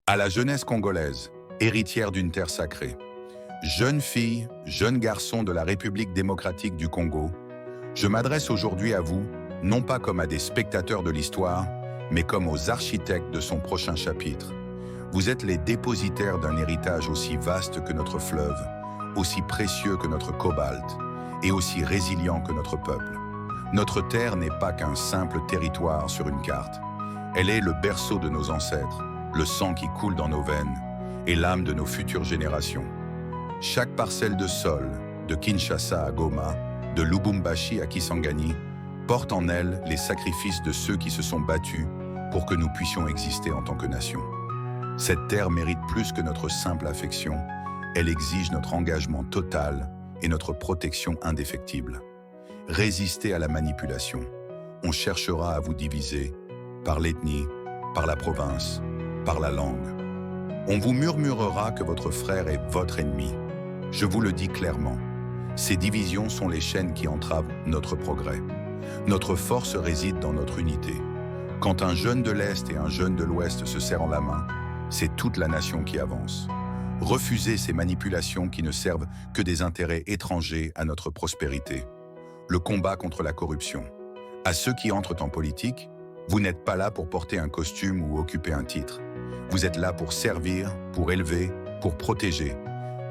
À la jeunesse congolaise, héritière d'une terre sacrée, jeunes filles, jeunes garçons de la République démocratique du Congo, je m'adresse aujourd'hui à vous, non pas comme à des spectateurs de l'histoire, mais comme aux architectes de son prochain chapitre. Vous êtes les dépositaires d'un héritage aussi vaste que notre fleuve, aussi précieux que notre cobalt, et aussi résilient que notre peuple. Notre terre n'est pas qu'un simple territoire sur une carte. Elle est le berceau de nos ancêtres, le sang qui coule dans nos veines et l'âme de nos futures générations. Chaque parcelle de sol, de Kinshasa à Goma, de Lubumbashi à Kisangani, porte en elle les sacrifices de ceux qui se sont battus pour que nous puissions exister en tant que nation. Cette terre mérite plus que notre simple affection, elle exige notre engagement total et notre protection indéfectible. Résistez à la manipulation. On cherchera à vous diviser par l'ethnie, par la province, par la langue. On vous murmurera que votre frère est votre ennemi. Je vous le dis clairement, ces divisions sont les chaînes qui entravent notre progrès. Notre force réside dans notre unité. Quand un jeune de l'Est et un jeune de l'Ouest se serrent la main, c'est toute la nation qui avance. Refusez ces manipulations qui ne servent que des intérêts étrangers à notre prospérité. Le combat contre la corruption. À ceux qui entrent en politique, vous n'êtes pas là pour porter un costume ou occuper un titre. Vous êtes là pour servir, pour élever, pour protéger.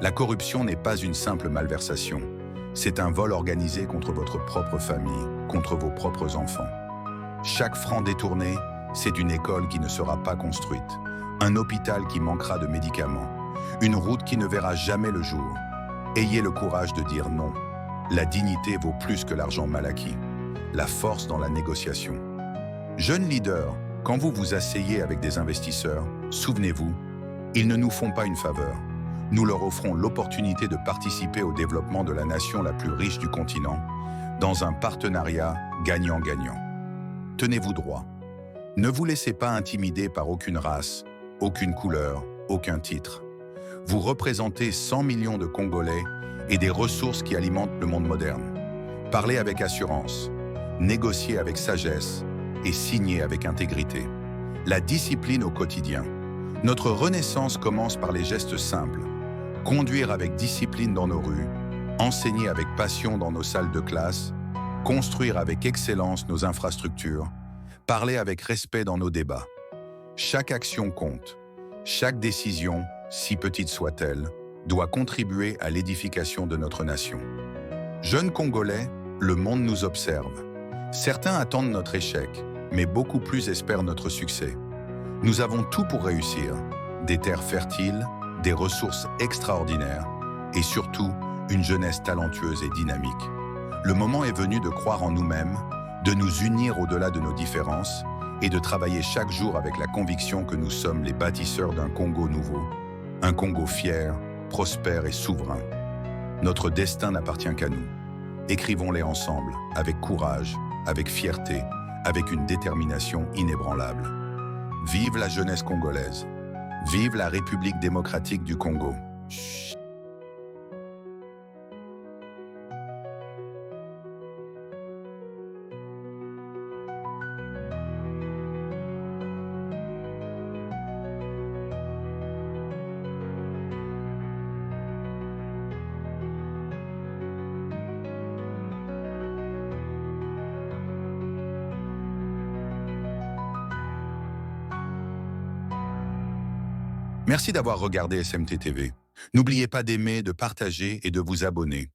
La corruption n'est pas une simple malversation. C'est un vol organisé contre votre propre famille, contre vos propres enfants. Chaque franc détourné, c'est une école qui ne sera pas construite, un hôpital qui manquera de médicaments, une route qui ne verra jamais le jour. Ayez le courage de dire non. La dignité vaut plus que l'argent mal acquis. La force dans la négociation. Jeunes leaders, quand vous vous asseyez avec des investisseurs, souvenez-vous, ils ne nous font pas une faveur. Nous leur offrons l'opportunité de participer au développement de la nation la plus riche du continent, dans un partenariat gagnant-gagnant. Tenez-vous droit. Ne vous laissez pas intimider par aucune race, aucune couleur, aucun titre. Vous représentez 100 millions de Congolais et des ressources qui alimentent le monde moderne. Parlez avec assurance, négociez avec sagesse et signez avec intégrité. La discipline au quotidien. Notre renaissance commence par les gestes simples. Conduire avec discipline dans nos rues, enseigner avec passion dans nos salles de classe, construire avec excellence nos infrastructures, parler avec respect dans nos débats. Chaque action compte. Chaque décision, si petite soit-elle, doit contribuer à l'édification de notre nation. Jeunes Congolais, le monde nous observe. Certains attendent notre échec, mais beaucoup plus espèrent notre succès. Nous avons tout pour réussir. Des terres fertiles, des ressources extraordinaires et surtout une jeunesse talentueuse et dynamique. Le moment est venu de croire en nous-mêmes, de nous unir au-delà de nos différences et de travailler chaque jour avec la conviction que nous sommes les bâtisseurs d'un Congo nouveau, un Congo fier, prospère et souverain. Notre destin n'appartient qu'à nous. Écrivons-les ensemble, avec courage, avec fierté, avec une détermination inébranlable. Vive la jeunesse congolaise! Vive la République démocratique du Congo! Merci d'avoir regardé SMT TV. N'oubliez pas d'aimer, de partager et de vous abonner.